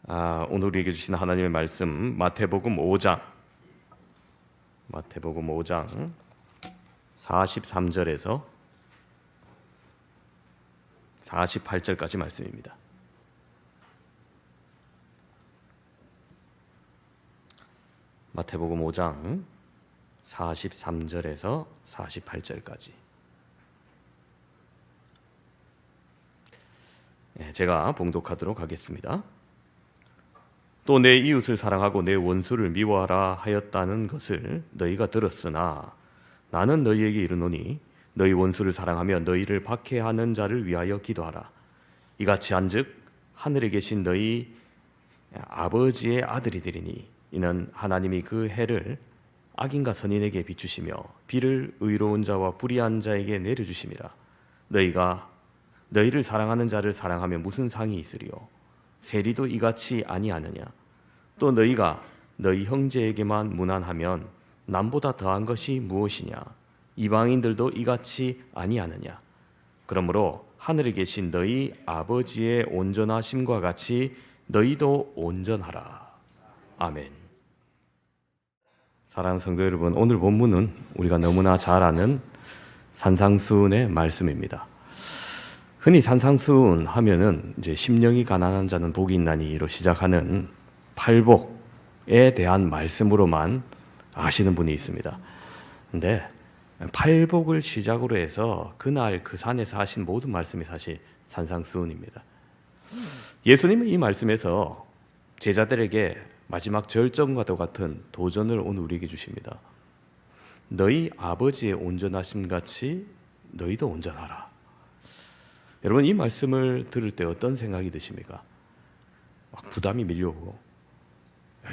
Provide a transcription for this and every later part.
오늘 우리에게 주신 하나님의 말씀 마태복음 5장 43절에서 48절까지 말씀입니다. 마태복음 5장 43절에서 48절까지. 제가 봉독하도록 하겠습니다. 또 내 이웃을 사랑하고 내 원수를 미워하라 하였다는 것을 너희가 들었으나 나는 너희에게 이르노니 너희 원수를 사랑하며 너희를 박해하는 자를 위하여 기도하라. 이같이 한즉 하늘에 계신 너희 아버지의 아들이 되리니 이는 하나님이 그 해를 악인과 선인에게 비추시며 비를 의로운 자와 불의한 자에게 내려주심이라. 너희가 너희를 사랑하는 자를 사랑하며 무슨 상이 있으리요? 세리도 이같이 아니하느냐? 또 너희가 너희 형제에게만 무난하면 남보다 더한 것이 무엇이냐? 이방인들도 이같이 아니하느냐? 그러므로 하늘에 계신 너희 아버지의 온전하심과 같이 너희도 온전하라. 아멘. 사랑하는 성도 여러분, 오늘 본문은 우리가 너무나 잘 아는 산상수훈의 말씀입니다. 흔히 산상수훈 하면은 이제 심령이 가난한 자는 복이 있나니로 시작하는 팔복에 대한 말씀으로만 아시는 분이 있습니다. 근데 팔복을 시작으로 해서 그날 그 산에서 하신 모든 말씀이 사실 산상수훈입니다. 예수님은 이 말씀에서 제자들에게 마지막 절정과도 같은 도전을 오늘 우리에게 주십니다. 너희 아버지의 온전하심 같이 너희도 온전하라. 여러분, 이 말씀을 들을 때 어떤 생각이 드십니까? 막 부담이 밀려오고,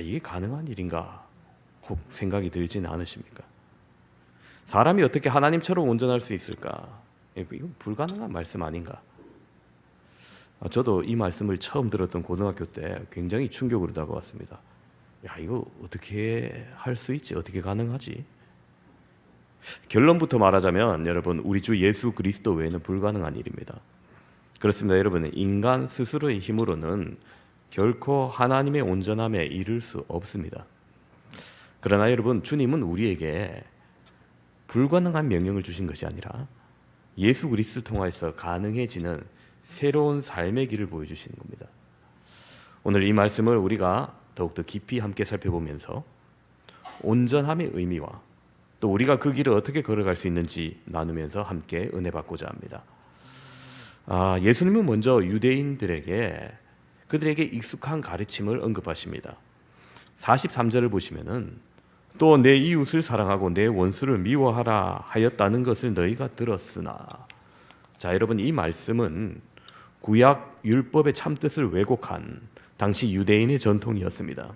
이게 가능한 일인가? 혹 생각이 들지는 않으십니까? 사람이 어떻게 하나님처럼 온전할 수 있을까? 이건 불가능한 말씀 아닌가? 저도 이 말씀을 처음 들었던 고등학교 때 굉장히 충격으로 다가왔습니다. 이거 어떻게 할 수 있지? 어떻게 가능하지? 결론부터 말하자면 여러분, 우리 주 예수 그리스도 외에는 불가능한 일입니다. 그렇습니다. 여러분, 인간 스스로의 힘으로는 결코 하나님의 온전함에 이를 수 없습니다. 그러나 여러분, 주님은 우리에게 불가능한 명령을 주신 것이 아니라 예수 그리스도를 통해서 가능해지는 새로운 삶의 길을 보여주시는 겁니다. 오늘 이 말씀을 우리가 더욱더 깊이 함께 살펴보면서 온전함의 의미와 또 우리가 그 길을 어떻게 걸어갈 수 있는지 나누면서 함께 은혜 받고자 합니다. 예수님은 먼저 유대인들에게 그들에게 익숙한 가르침을 언급하십니다. 43절을 보시면은 또 내 이웃을 사랑하고 내 원수를 미워하라 하였다는 것을 너희가 들었으나. 자, 여러분, 이 말씀은 구약 율법의 참뜻을 왜곡한 당시 유대인의 전통이었습니다.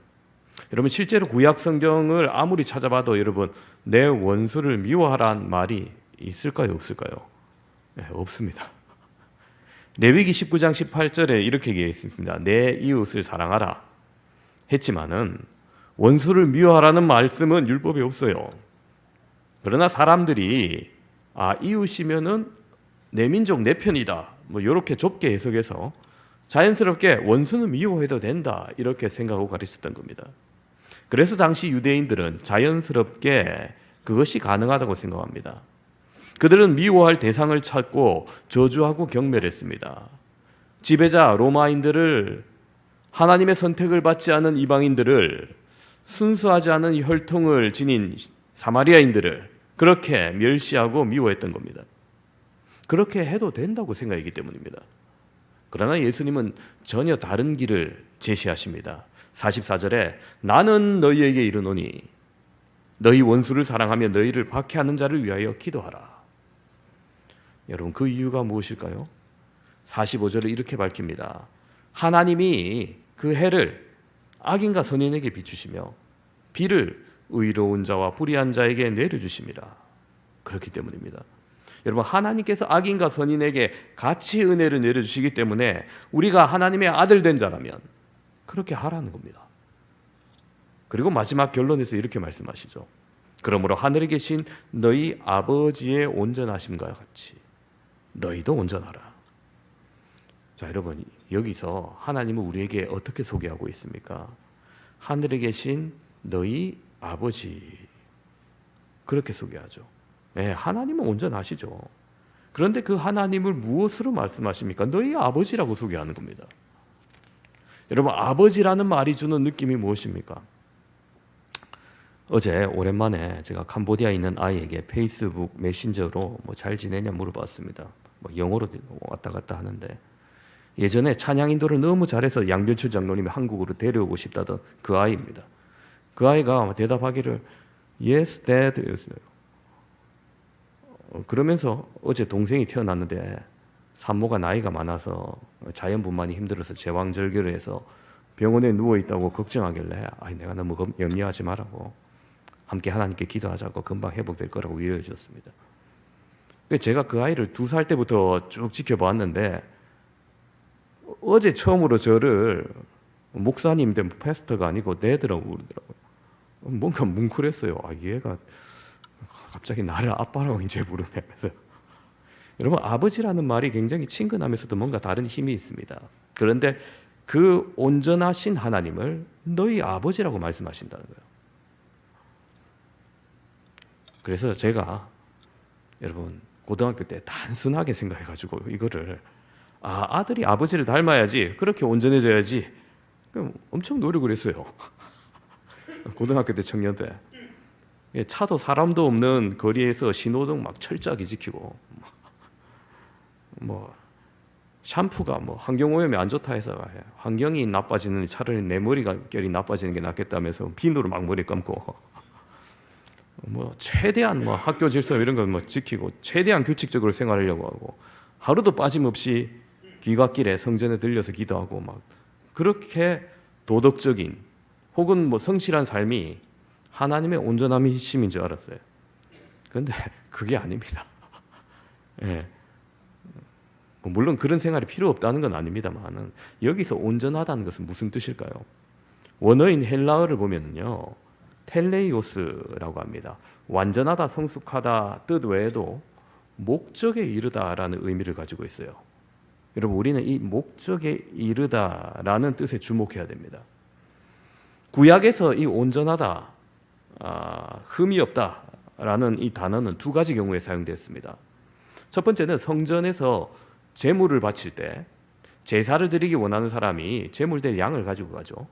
여러분, 실제로 구약 성경을 아무리 찾아봐도 여러분, 내 원수를 미워하라는 말이 있을까요, 없을까요? 네, 없습니다. 레위기 19장 18절에 이렇게 얘기했습니다. 내 이웃을 사랑하라 했지만은 원수를 미워하라는 말씀은 율법에 없어요. 그러나 사람들이 이웃이면은 내 민족 내 편이다, 이렇게 좁게 해석해서 자연스럽게 원수는 미워해도 된다, 이렇게 생각하고 가르쳤던 겁니다. 그래서 당시 유대인들은 자연스럽게 그것이 가능하다고 생각합니다. 그들은 미워할 대상을 찾고 저주하고 경멸했습니다. 지배자 로마인들을, 하나님의 선택을 받지 않은 이방인들을, 순수하지 않은 혈통을 지닌 사마리아인들을 그렇게 멸시하고 미워했던 겁니다. 그렇게 해도 된다고 생각했기 때문입니다. 그러나 예수님은 전혀 다른 길을 제시하십니다. 44절에 나는 너희에게 이르노니 너희 원수를 사랑하며 너희를 박해하는 자를 위하여 기도하라. 여러분, 그 이유가 무엇일까요? 45절에 이렇게 밝힙니다. 하나님이 그 해를 악인과 선인에게 비추시며 비를 의로운 자와 불의한 자에게 내려주심이라. 그렇기 때문입니다. 여러분, 하나님께서 악인과 선인에게 같이 은혜를 내려주시기 때문에 우리가 하나님의 아들 된 자라면 그렇게 하라는 겁니다. 그리고 마지막 결론에서 이렇게 말씀하시죠. 그러므로 하늘에 계신 너희 아버지의 온전하심과 같이 너희도 온전하라. 자, 여러분, 여기서 하나님은 우리에게 어떻게 소개하고 있습니까? 하늘에 계신 너희 아버지, 그렇게 소개하죠. 네, 하나님은 온전하시죠. 그런데 그 하나님을 무엇으로 말씀하십니까? 너희 아버지라고 소개하는 겁니다. 여러분, 아버지라는 말이 주는 느낌이 무엇입니까? 어제 오랜만에 제가 캄보디아에 있는 아이에게 페이스북 메신저로 뭐 잘 지내냐 물어봤습니다. 뭐 영어로 왔다 갔다 하는데, 예전에 찬양 인도를 너무 잘해서 양변출 장로님이 한국으로 데려오고 싶다던 그 아이입니다. 그 아이가 대답하기를 Yes, Dad 였어요. 그러면서 어제 동생이 태어났는데 산모가 나이가 많아서 자연분만이 힘들어서 제왕절개를 해서 병원에 누워있다고 걱정하길래 내가 너무 염려하지 말라고, 함께 하나님께 기도하자고, 금방 회복될 거라고 위로해 주었습니다. 제가 그 아이를 2살 때부터 쭉 지켜봤는데 어제 처음으로 저를 목사님 된 패스터가 아니고 내더라고 그러더라고요. 뭔가 뭉클했어요. 얘가 갑자기 나를 아빠라고 이제 부르면서. 여러분, 아버지라는 말이 굉장히 친근하면서도 뭔가 다른 힘이 있습니다. 그런데 그 온전하신 하나님을 너희 아버지라고 말씀하신다는 거예요. 그래서 제가 여러분 고등학교 때 단순하게 생각해가지고 이거를 아들이 아버지를 닮아야지, 그렇게 온전해져야지, 그럼 엄청 노력을 했어요. 고등학교 때 청년 때 차도 사람도 없는 거리에서 신호등 막 철저하게 지키고, 뭐 샴푸가 뭐 환경오염에 안 좋다 해서 환경이 나빠지는 차라리 내 머리가 결이 나빠지는 게 낫겠다면서 비누로 막 머리 감고, 뭐 최대한 뭐 학교 질서 이런 거 뭐 지키고 최대한 규칙적으로 생활하려고 하고, 하루도 빠짐없이 귀갓길에 성전에 들려서 기도하고, 막 그렇게 도덕적인 혹은 뭐 성실한 삶이 하나님의 온전함이심인 줄 알았어요. 그런데 그게 아닙니다. 예. 물론 그런 생활이 필요 없다는 건 아닙니다만, 여기서 온전하다는 것은 무슨 뜻일까요? 원어인 헬라어를 보면요, 텔레이오스라고 합니다. 완전하다, 성숙하다 뜻 외에도 목적에 이르다라는 의미를 가지고 있어요. 여러분, 우리는 이 목적에 이르다라는 뜻에 주목해야 됩니다. 구약에서 이 온전하다, 흠이 없다라는 이 단어는 2가지 경우에 사용되었습니다. 첫 번째는 성전에서 제물을 바칠 때 제사를 드리기 원하는 사람이 제물될 양을 가지고 가죠.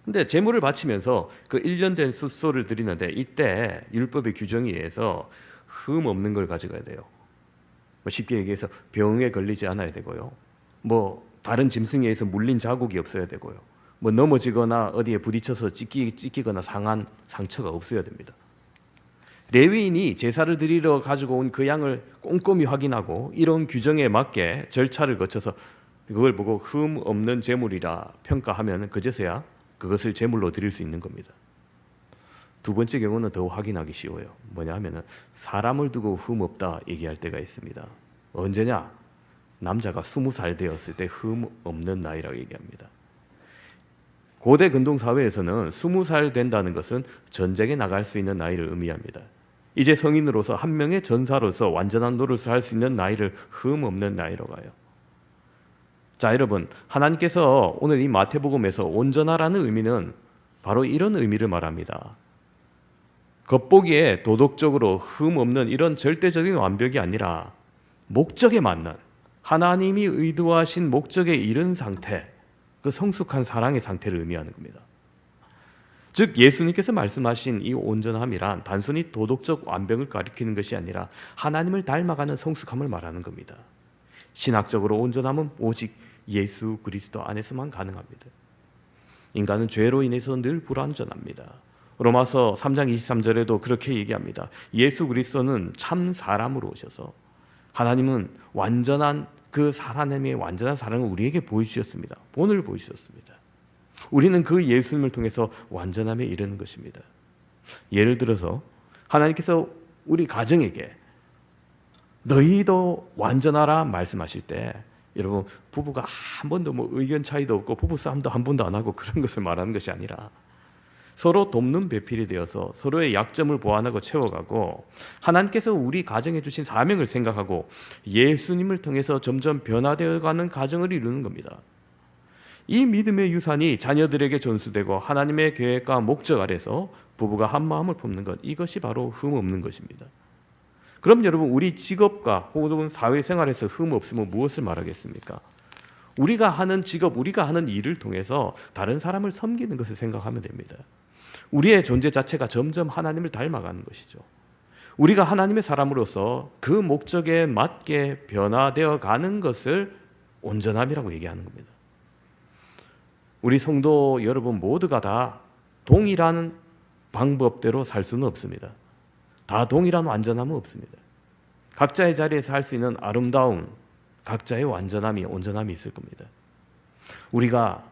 근데 제물을 바치면서 그 1년 된 숫소를 드리는데, 이때 율법의 규정에 의해서 흠 없는 걸 가져가야 돼요. 쉽게 얘기해서 병에 걸리지 않아야 되고요, 뭐 다른 짐승에 의해서 물린 자국이 없어야 되고요, 뭐 넘어지거나 어디에 부딪혀서 찢기거나 상한 상처가 없어야 됩니다. 레위인이 제사를 드리러 가지고 온 그 양을 꼼꼼히 확인하고 이런 규정에 맞게 절차를 거쳐서 그걸 보고 흠 없는 제물이라 평가하면 그제서야 그것을 제물로 드릴 수 있는 겁니다. 2번째 경우는 더 확인하기 쉬워요. 뭐냐면은 사람을 두고 흠 없다 얘기할 때가 있습니다. 언제냐? 남자가 20살 되었을 때 흠 없는 나이라고 얘기합니다. 고대 근동 사회에서는 20살 된다는 것은 전쟁에 나갈 수 있는 나이를 의미합니다. 이제 성인으로서 한 명의 전사로서 완전한 노릇을 할 수 있는 나이를 흠 없는 나이로 가요. 자, 여러분, 하나님께서 오늘 이 마태복음에서 온전하라는 의미는 바로 이런 의미를 말합니다. 겉보기에 도덕적으로 흠 없는 이런 절대적인 완벽이 아니라 목적에 맞는, 하나님이 의도하신 목적에 이른 상태, 그 성숙한 사랑의 상태를 의미하는 겁니다. 즉, 예수님께서 말씀하신 이 온전함이란 단순히 도덕적 완벽을 가리키는 것이 아니라 하나님을 닮아가는 성숙함을 말하는 겁니다. 신학적으로 온전함은 오직 예수 그리스도 안에서만 가능합니다. 인간은 죄로 인해서 늘 불완전합니다. 로마서 3장 23절에도 그렇게 얘기합니다. 예수 그리스도는 참 사람으로 오셔서 하나님은 완전한 그 하나님의 완전한 사랑을 우리에게 보여주셨습니다. 본을 보여주셨습니다. 우리는 그 예수님을 통해서 완전함에 이르는 것입니다. 예를 들어서 하나님께서 우리 가정에게 너희도 완전하라 말씀하실 때, 여러분, 부부가 한 번도 뭐 의견 차이도 없고 부부싸움도 한 번도 안 하고 그런 것을 말하는 것이 아니라 서로 돕는 배필이 되어서 서로의 약점을 보완하고 채워가고 하나님께서 우리 가정에 주신 사명을 생각하고 예수님을 통해서 점점 변화되어가는 가정을 이루는 겁니다. 이 믿음의 유산이 자녀들에게 전수되고 하나님의 계획과 목적 아래서 부부가 한 마음을 품는 것, 이것이 바로 흠 없는 것입니다. 그럼 여러분, 우리 직업과 혹은 사회생활에서 흠 없으면 무엇을 말하겠습니까? 우리가 하는 직업, 우리가 하는 일을 통해서 다른 사람을 섬기는 것을 생각하면 됩니다. 우리의 존재 자체가 점점 하나님을 닮아가는 것이죠. 우리가 하나님의 사람으로서 그 목적에 맞게 변화되어 가는 것을 온전함이라고 얘기하는 겁니다. 우리 성도 여러분 모두가 다 동일한 방법대로 살 수는 없습니다. 다 동일한 완전함은 없습니다. 각자의 자리에서 할 수 있는 아름다움, 각자의 완전함이, 온전함이 있을 겁니다. 우리가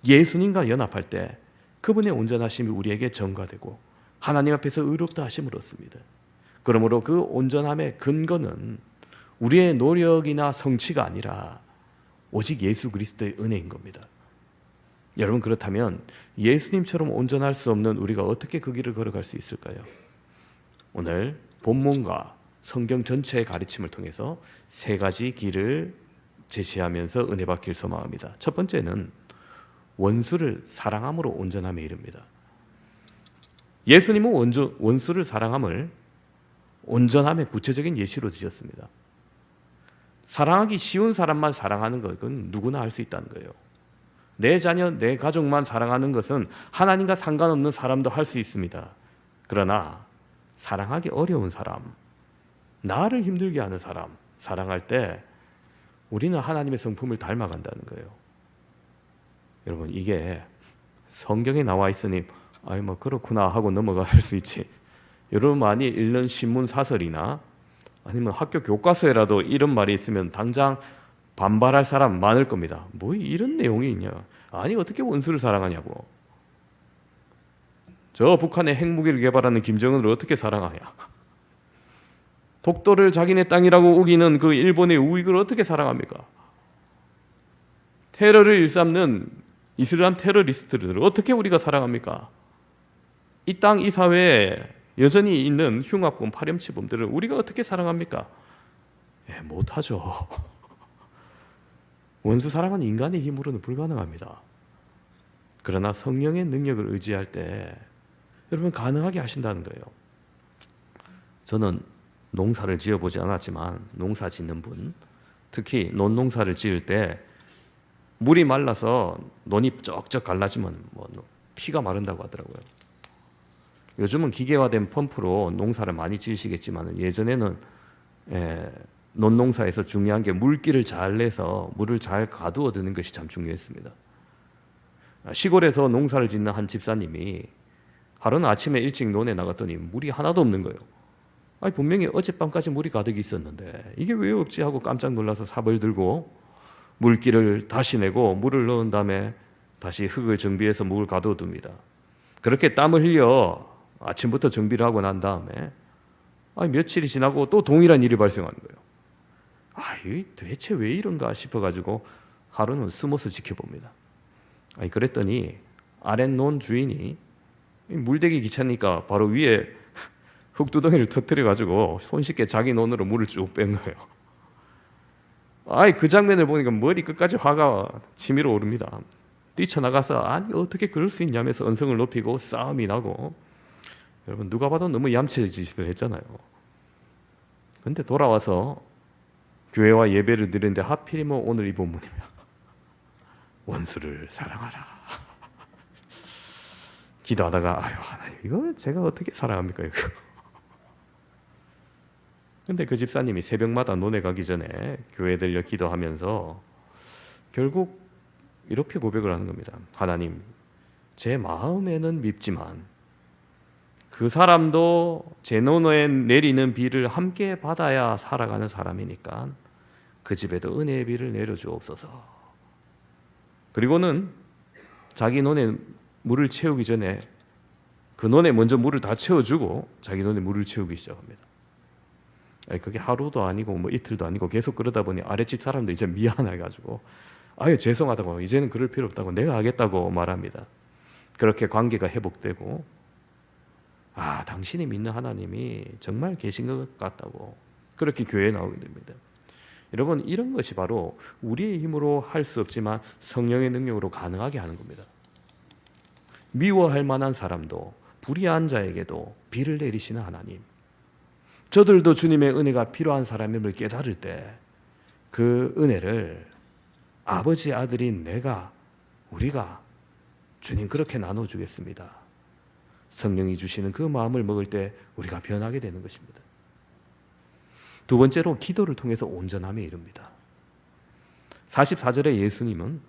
예수님과 연합할 때 그분의 온전하심이 우리에게 전가되고 하나님 앞에서 의롭다 하심을 얻습니다. 그러므로 그 온전함의 근거는 우리의 노력이나 성취가 아니라 오직 예수 그리스도의 은혜인 겁니다. 여러분, 그렇다면 예수님처럼 온전할 수 없는 우리가 어떻게 그 길을 걸어갈 수 있을까요? 오늘 본문과 성경 전체의 가르침을 통해서 세 가지 길을 제시하면서 은혜 받길 소망합니다. 첫 번째는 원수를 사랑함으로 온전함에 이릅니다. 예수님은 원수를 사랑함을 온전함의 구체적인 예시로 드셨습니다. 사랑하기 쉬운 사람만 사랑하는 것은 누구나 할 수 있다는 거예요. 내 자녀, 내 가족만 사랑하는 것은 하나님과 상관없는 사람도 할 수 있습니다. 그러나 사랑하기 어려운 사람, 나를 힘들게 하는 사람 사랑할 때 우리는 하나님의 성품을 닮아간다는 거예요. 여러분, 이게 성경에 나와 있으니 뭐 그렇구나 하고 넘어갈 수 있지. 여러분 많이 읽는 신문 사설이나 아니면 학교 교과서에라도 이런 말이 있으면 당장 반발할 사람 많을 겁니다. 뭐 이런 내용이 있냐? 아니, 어떻게 원수를 사랑하냐고. 저 북한의 핵무기를 개발하는 김정은을 어떻게 사랑하냐? 독도를 자기네 땅이라고 우기는 그 일본의 우익을 어떻게 사랑합니까? 테러를 일삼는 이슬람 테러리스트들을 어떻게 우리가 사랑합니까? 이 땅, 이 사회에 여전히 있는 흉악범, 파렴치범들을 우리가 어떻게 사랑합니까? 못하죠. 원수 사랑은 인간의 힘으로는 불가능합니다. 그러나 성령의 능력을 의지할 때 여러분 가능하게 하신다는 거예요. 저는 농사를 지어보지 않았지만 농사 짓는 분, 특히 논농사를 지을 때 물이 말라서 논이 쩍쩍 갈라지면 피가 마른다고 하더라고요. 요즘은 기계화된 펌프로 농사를 많이 지으시겠지만 예전에는 논농사에서 중요한 게 물기를 잘 내서 물을 잘 가두어 두는 것이 참 중요했습니다. 시골에서 농사를 짓는 한 집사님이 하루는 아침에 일찍 논에 나갔더니 물이 하나도 없는 거예요. 분명히 어젯밤까지 물이 가득 있었는데 이게 왜 없지 하고 깜짝 놀라서 삽을 들고 물기를 다시 내고 물을 넣은 다음에 다시 흙을 정비해서 물을 가두어 둡니다. 그렇게 땀을 흘려 아침부터 정비를 하고 난 다음에 며칠이 지나고 또 동일한 일이 발생하는 거예요. 대체 왜 이런가 싶어가지고 하루는 숨어서 지켜봅니다. 그랬더니 아랫논 주인이 물대기 귀찮으니까 바로 위에 흙두덩이를 터뜨려가지고 손쉽게 자기 논으로 물을 쭉 뺀 거예요. 그 장면을 보니까 머리 끝까지 화가 치밀어 오릅니다. 뛰쳐나가서 어떻게 그럴 수 있냐면서 언성을 높이고 싸움이 나고, 여러분 누가 봐도 너무 얌체 짓을 했잖아요. 근데 돌아와서 교회와 예배를 드리는데 하필이면 오늘 이 본문이면 원수를 사랑하라. 기도하다가 하나님 이거 제가 어떻게 사랑합니까 이거. 근데 그 집사님이 새벽마다 논에 가기 전에 교회에 들려 기도하면서 결국 이렇게 고백을 하는 겁니다. 하나님, 제 마음에는 밉지만 그 사람도 제 논에 내리는 비를 함께 받아야 살아가는 사람이니까 그 집에도 은혜의 비를 내려주옵소서. 그리고는 자기 논에 물을 채우기 전에 그 논에 먼저 물을 다 채워주고 자기 논에 물을 채우기 시작합니다. 그게 하루도 아니고 이틀도 아니고 계속 그러다 보니 아랫집 사람도 이제 미안해가지고 죄송하다고, 이제는 그럴 필요 없다고 내가 하겠다고 말합니다. 그렇게 관계가 회복되고 당신이 믿는 하나님이 정말 계신 것 같다고 그렇게 교회에 나오게 됩니다. 여러분, 이런 것이 바로 우리의 힘으로 할 수 없지만 성령의 능력으로 가능하게 하는 겁니다. 미워할 만한 사람도 불의한 자에게도 비를 내리시는 하나님, 저들도 주님의 은혜가 필요한 사람임을 깨달을 때 그 은혜를 아버지 아들인 우리가 주님 그렇게 나눠주겠습니다. 성령이 주시는 그 마음을 먹을 때 우리가 변하게 되는 것입니다. 두 번째로 기도를 통해서 온전함에 이릅니다. 44절에 예수님은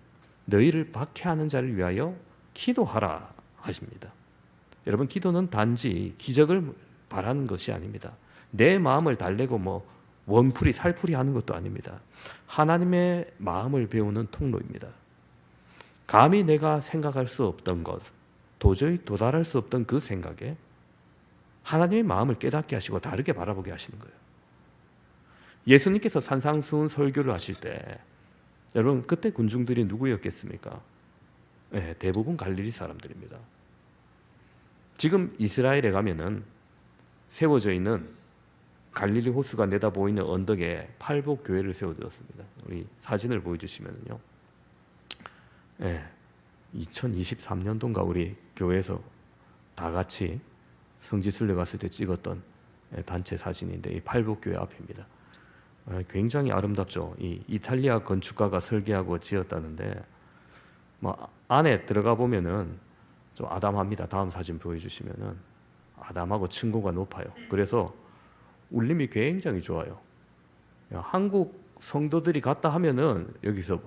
너희를 박해하는 자를 위하여 기도하라 하십니다. 여러분, 기도는 단지 기적을 바라는 것이 아닙니다. 내 마음을 달래고 원풀이 살풀이 하는 것도 아닙니다. 하나님의 마음을 배우는 통로입니다. 감히 내가 생각할 수 없던 것, 도저히 도달할 수 없던 그 생각에 하나님의 마음을 깨닫게 하시고 다르게 바라보게 하시는 거예요. 예수님께서 산상수훈 설교를 하실 때 여러분, 그때 군중들이 누구였겠습니까? 네, 대부분 갈릴리 사람들입니다. 지금 이스라엘에 가면은 세워져 있는 갈릴리 호수가 내다 보이는 언덕에 팔복 교회를 세워두었습니다. 우리 사진을 보여주시면요, 2023년도인가 우리 교회에서 다 같이 성지순례 갔을 때 찍었던 단체 사진인데, 이 팔복 교회 앞입니다. 굉장히 아름답죠. 이 이탈리아 건축가가 설계하고 지었다는데 안에 들어가 보면은 좀 아담합니다. 다음 사진 보여주시면은 아담하고 층고가 높아요. 그래서 울림이 굉장히 좋아요. 한국 성도들이 갔다 하면은 여기서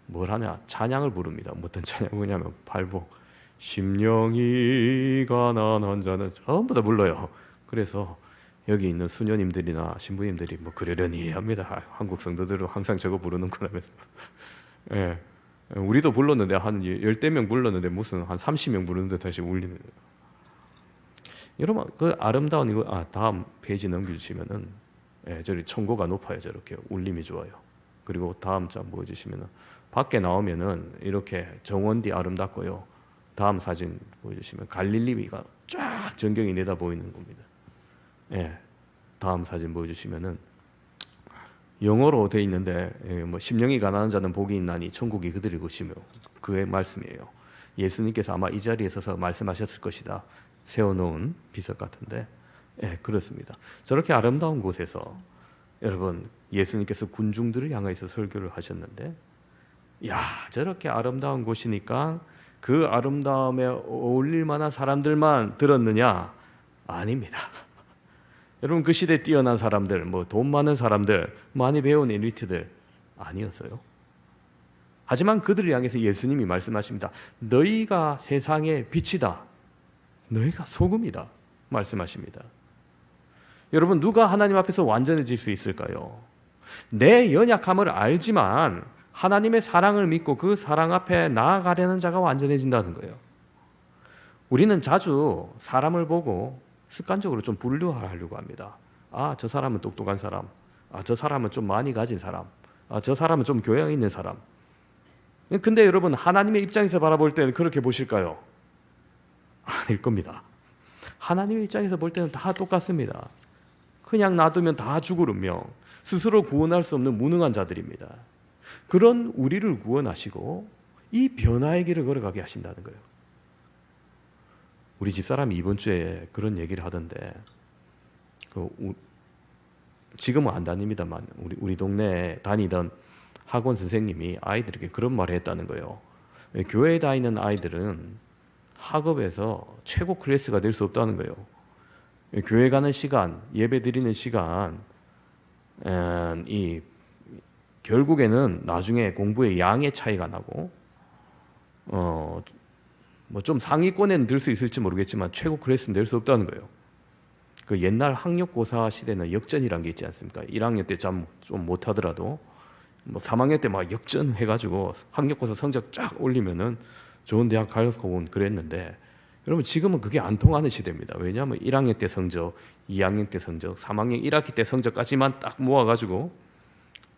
뭘 하냐? 찬양을 부릅니다. 어떤 찬양이냐면 팔복 심령이 가난한 자는 전부 다 불러요. 그래서 여기 있는 수녀님들이나 신부님들이 그러려니 합니다. 한국 성도들은 항상 저거 부르는구나. 예. 우리도 불렀는데 한 10명 불렀는데 무슨 한 30명 부르는데 다시 울리는. 여러분, 그 아름다운 이거 다음 페이지 넘겨주시면은 저리 청고가 높아요. 저렇게 울림이 좋아요. 그리고 다음 장 보여주시면은 밖에 나오면은 이렇게 정원디 아름답고요. 다음 사진 보여주시면 갈릴리가 쫙 전경이 내다 보이는 겁니다. 다음 사진 보여주시면은 영어로 돼 있는데 심령이 가난한 자는 복이 있나니 천국이 그들의 것이며, 그의 말씀이에요. 예수님께서 아마 이 자리에 서서 말씀하셨을 것이다. 세워놓은 비석 같은데, 그렇습니다. 저렇게 아름다운 곳에서 여러분, 예수님께서 군중들을 향해서 설교를 하셨는데, 저렇게 아름다운 곳이니까 그 아름다움에 어울릴 만한 사람들만 들었느냐? 아닙니다. 여러분, 그 시대에 뛰어난 사람들, 돈 많은 사람들, 많이 배운 엘리트들 아니었어요. 하지만 그들을 향해서 예수님이 말씀하십니다. 너희가 세상의 빛이다. 너희가 소금이다. 말씀하십니다. 여러분, 누가 하나님 앞에서 완전해질 수 있을까요? 내 연약함을 알지만 하나님의 사랑을 믿고 그 사랑 앞에 나아가려는 자가 완전해진다는 거예요. 우리는 자주 사람을 보고 습관적으로 좀 분류하려고 합니다. 저 사람은 똑똑한 사람, 저 사람은 좀 많이 가진 사람, 저 사람은 좀 교양 있는 사람. 근데 여러분, 하나님의 입장에서 바라볼 때는 그렇게 보실까요? 아닐 겁니다. 하나님의 입장에서 볼 때는 다 똑같습니다. 그냥 놔두면 다 죽을 운명, 스스로 구원할 수 없는 무능한 자들입니다. 그런 우리를 구원하시고 이 변화의 길을 걸어가게 하신다는 거예요. 우리 집사람이 이번 주에 그런 얘기를 하던데, 지금은 안 다닙니다만 우리 동네에 다니던 학원 선생님이 아이들에게 그런 말을 했다는 거예요. 교회에 다니는 아이들은 학업에서 최고 클래스가 될 수 없다는 거예요. 교회 가는 시간, 예배 드리는 시간, 결국에는 나중에 공부의 양의 차이가 나고, 좀 상위권에는 들 수 있을지 모르겠지만 최고 클래스는 될 수 없다는 거예요. 그 옛날 학력고사 시대는 역전이란 게 있지 않습니까? 1학년 때 좀 못하더라도 3학년 때 막 역전해가지고 학력고사 성적 쫙 올리면은 좋은 대학 가려고 그랬는데, 여러분, 지금은 그게 안 통하는 시대입니다. 왜냐하면 1학년 때 성적, 2학년 때 성적, 3학년 1학기 때 성적까지만 딱 모아가지고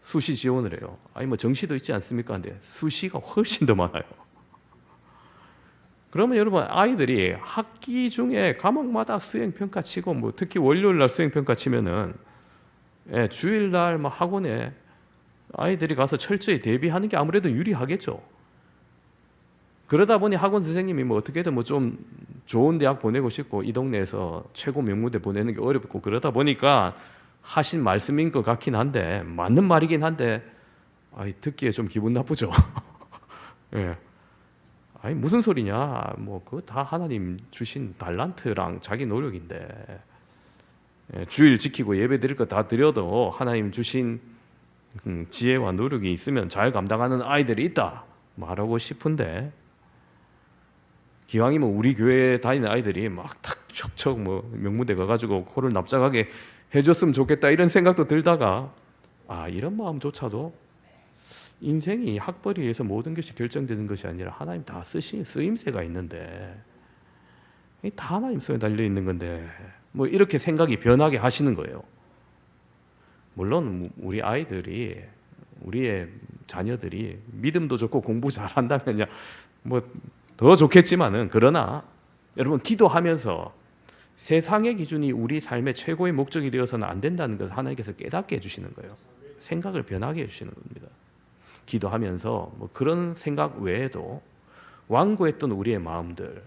수시 지원을 해요. 정시도 있지 않습니까? 근데 수시가 훨씬 더 많아요. 그러면 여러분 아이들이 학기 중에 과목마다 수행 평가 치고 뭐 특히 월요일 날 수행 평가 치면은 주일 날 뭐 학원에 아이들이 가서 철저히 대비하는 게 아무래도 유리하겠죠. 그러다 보니 학원 선생님이 뭐 어떻게든 뭐 좀 좋은 대학 보내고 싶고 이 동네에서 최고 명문대 보내는 게 어렵고 그러다 보니까 하신 말씀인 것 같긴 한데 맞는 말이긴 한데 듣기에 좀 기분 나쁘죠. 예. 아니 무슨 소리냐? 뭐 그거 다 하나님 주신 달란트랑 자기 노력인데 주일 지키고 예배 드릴 거 다 드려도 하나님 주신 지혜와 노력이 있으면 잘 감당하는 아이들이 있다 말하고 싶은데 기왕이면 우리 교회에 다니는 아이들이 막 탁 척척 뭐 명문대 가가지고 코를 납작하게 해줬으면 좋겠다 이런 생각도 들다가 이런 마음조차도 인생이 학벌에 서 모든 것이 결정되는 것이 아니라 하나님 다 쓰신 쓰임새가 있는데 다 하나님 손에 달려 있는 건데 뭐 이렇게 생각이 변하게 하시는 거예요. 물론 우리 아이들이 우리의 자녀들이 믿음도 좋고 공부 잘한다면야 뭐 더 좋겠지만은 그러나 여러분 기도하면서 세상의 기준이 우리 삶의 최고의 목적이 되어서는 안 된다는 것을 하나님께서 깨닫게 해주시는 거예요. 생각을 변하게 해주시는 겁니다. 기도하면서 뭐 그런 생각 외에도 완고했던 우리의 마음들,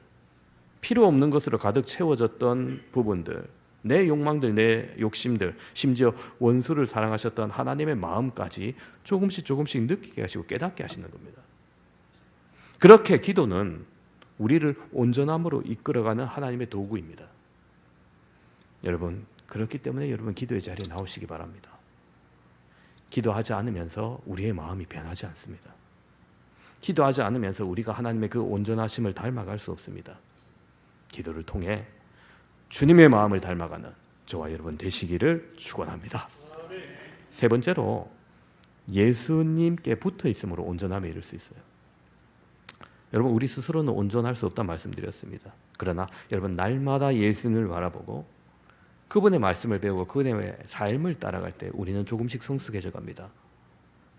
필요 없는 것으로 가득 채워졌던 부분들, 내 욕망들, 내 욕심들, 심지어 원수를 사랑하셨던 하나님의 마음까지 조금씩 느끼게 하시고 깨닫게 하시는 겁니다. 그렇게 기도는 우리를 온전함으로 이끌어가는 하나님의 도구입니다. 여러분, 그렇기 때문에 여러분 기도의 자리에 나오시기 바랍니다. 기도하지 않으면서 우리의 마음이 변하지 않습니다. 기도하지 않으면서 우리가 하나님의 그 온전하심을 닮아갈 수 없습니다. 기도를 통해 주님의 마음을 닮아가는 저와 여러분 되시기를 축원합니다. 세 번째로 예수님께 붙어 있음으로 온전함에 이를 수 있어요. 여러분 우리 스스로는 온전할 수 없다 말씀드렸습니다. 그러나 여러분 날마다 예수님을 바라보고 그분의 말씀을 배우고 그분의 삶을 따라갈 때 우리는 조금씩 성숙해져 갑니다.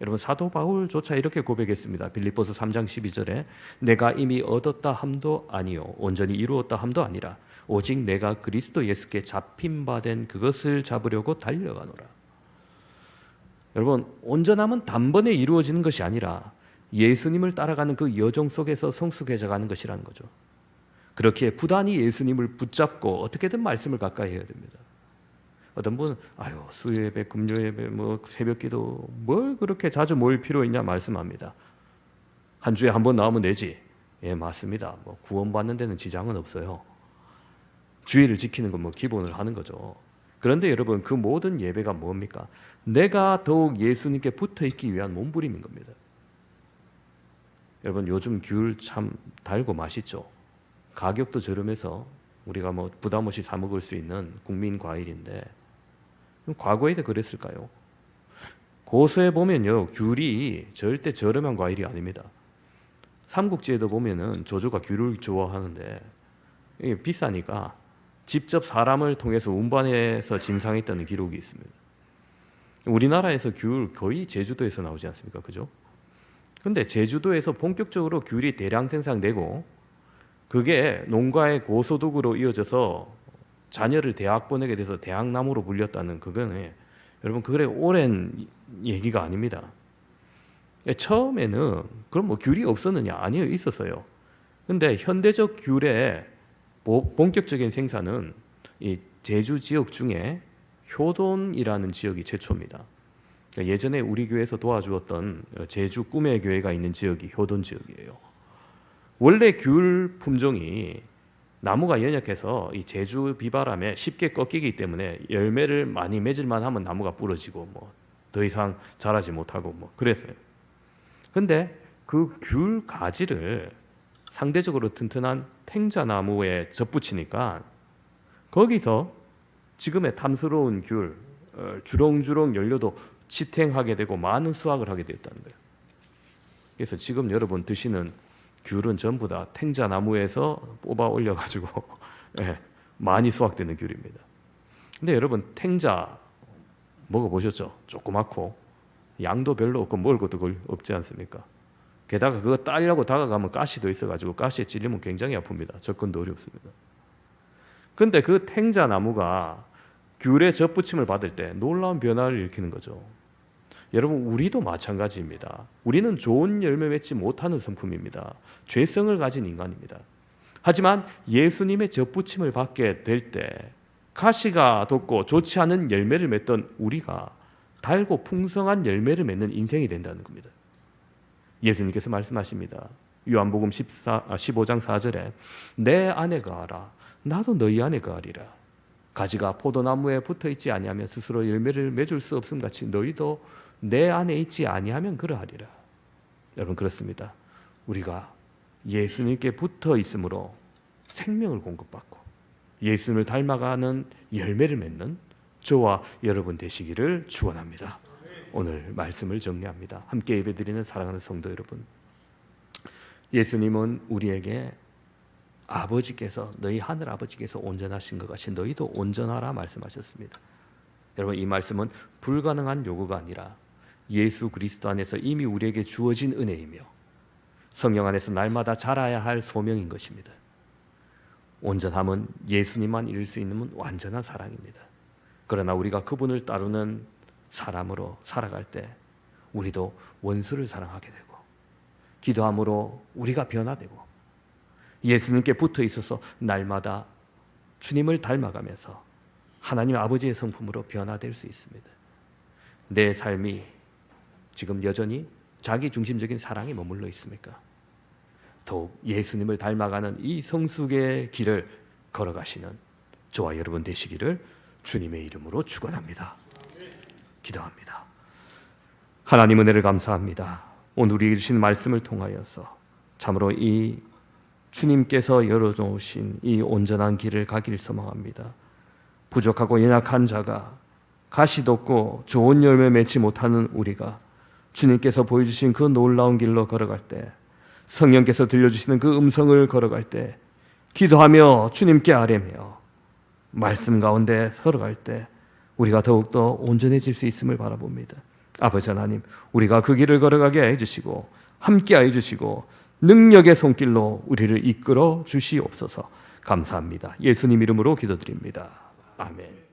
여러분 사도 바울조차 이렇게 고백했습니다. 빌립보서 3장 12절에 내가 이미 얻었다 함도 아니요 온전히 이루었다 함도 아니라 오직 내가 그리스도 예수께 잡힌 바 된 그것을 잡으려고 달려가노라. 여러분 온전함은 단번에 이루어지는 것이 아니라 예수님을 따라가는 그 여정 속에서 성숙해져 가는 것이라는 거죠. 그렇게 부단히 예수님을 붙잡고 어떻게든 말씀을 가까이 해야 됩니다. 어떤 분은 수요예배, 금요예배, 뭐 새벽기도 뭘 그렇게 자주 모일 필요 있냐 말씀합니다. 한 주에 한 번 나오면 되지. 예, 맞습니다. 뭐 구원받는 데는 지장은 없어요. 주의를 지키는 건 뭐 기본을 하는 거죠. 그런데 여러분 그 모든 예배가 뭡니까? 내가 더욱 예수님께 붙어 있기 위한 몸부림인 겁니다. 여러분 요즘 귤 참 달고 맛있죠. 가격도 저렴해서 우리가 뭐 부담 없이 사 먹을 수 있는 국민 과일인데 과거에도 그랬을까요? 고서에 보면요 귤이 절대 저렴한 과일이 아닙니다. 삼국지에도 보면은 조조가 귤을 좋아하는데 이게 비싸니까 직접 사람을 통해서 운반해서 진상했다는 기록이 있습니다. 우리나라에서 귤 거의 제주도에서 나오지 않습니까? 그죠? 근데 제주도에서 본격적으로 귤이 대량 생산되고 그게 농가의 고소득으로 이어져서 자녀를 대학 보내게 돼서 대학나무로 불렸다는 그거는 여러분 그래 오랜 얘기가 아닙니다. 처음에는 그럼 뭐 귤이 없었느냐? 아니요, 있었어요. 근데 현대적 귤의 본격적인 생산은 이 제주 지역 중에 효돈이라는 지역이 최초입니다. 그러니까 예전에 우리 교회에서 도와주었던 제주 꿈의 교회가 있는 지역이 효돈 지역이에요. 원래 귤 품종이 나무가 연약해서 이 제주 비바람에 쉽게 꺾이기 때문에 열매를 많이 맺을만 하면 나무가 부러지고 뭐 더 이상 자라지 못하고 뭐 그랬어요. 근데 그 귤 가지를 상대적으로 튼튼한 탱자나무에 접붙이니까 거기서 지금의 탐스러운 귤 주렁주렁 열려도 지탱하게 되고 많은 수확을 하게 되었다는 거예요. 그래서 지금 여러분 드시는 귤은 전부 다 탱자나무에서 뽑아 올려가지고 많이 수확되는 귤입니다. 근데 여러분 탱자 먹어보셨죠? 조그맣고 양도 별로 없고 먹을 것도 없지 않습니까? 게다가 그거 따려고 다가가면 가시도 있어가지고 가시에 찔리면 굉장히 아픕니다. 접근도 어렵습니다. 근데 그 탱자나무가 귤의 젖붙임을 받을 때 놀라운 변화를 일으키는 거죠. 여러분, 우리도 마찬가지입니다. 우리는 좋은 열매 맺지 못하는 성품입니다. 죄성을 가진 인간입니다. 하지만 예수님의 젖붙임을 받게 될 때 가시가 돋고 좋지 않은 열매를 맺던 우리가 달고 풍성한 열매를 맺는 인생이 된다는 겁니다. 예수님께서 말씀하십니다. 요한복음 15장 4절에 내 안에 거하라 나도 너희 안에 거하리라. 가지가 포도나무에 붙어있지 아니하면 스스로 열매를 맺을 수 없음 같이 너희도 내 안에 있지 아니하면 그러하리라. 여러분, 그렇습니다. 우리가 예수님께 붙어 있으므로 생명을 공급받고 예수님을 닮아가는 열매를 맺는 저와 여러분 되시기를 축원합니다. 오늘 말씀을 정리합니다. 함께 예배드리는 사랑하는 성도 여러분, 예수님은 우리에게 아버지께서 너희 하늘 아버지께서 온전하신 것 같이 너희도 온전하라 말씀하셨습니다. 여러분, 이 말씀은 불가능한 요구가 아니라 예수 그리스도 안에서 이미 우리에게 주어진 은혜이며 성령 안에서 날마다 자라야 할 소명인 것입니다. 온전함은 예수님만 이룰 수 있는 완전한 사랑입니다. 그러나 우리가 그분을 따르는 사람으로 살아갈 때 우리도 원수를 사랑하게 되고 기도함으로 우리가 변화되고 예수님께 붙어 있어서 날마다 주님을 닮아가면서 하나님 아버지의 성품으로 변화될 수 있습니다. 내 삶이 지금 여전히 자기 중심적인 사랑에 머물러 있습니까? 더욱 예수님을 닮아가는 이 성숙의 길을 걸어가시는 저와 여러분 되시기를 주님의 이름으로 축원합니다. 기도합니다. 하나님 은혜를 감사합니다. 오늘 우리에게 주신 말씀을 통하여서 참으로 이 주님께서 열어놓으신 이 온전한 길을 가길 소망합니다. 부족하고 연약한 자가 가시 돋고 좋은 열매 맺지 못하는 우리가 주님께서 보여주신 그 놀라운 길로 걸어갈 때, 성령께서 들려주시는 그 음성을 걸어갈 때, 기도하며 주님께 아뢰며 말씀 가운데 걸어갈 때 우리가 더욱더 온전해질 수 있음을 바라봅니다. 아버지 하나님, 우리가 그 길을 걸어가게 해주시고 함께 해주시고 능력의 손길로 우리를 이끌어 주시옵소서. 감사합니다. 예수님 이름으로 기도드립니다. 아멘.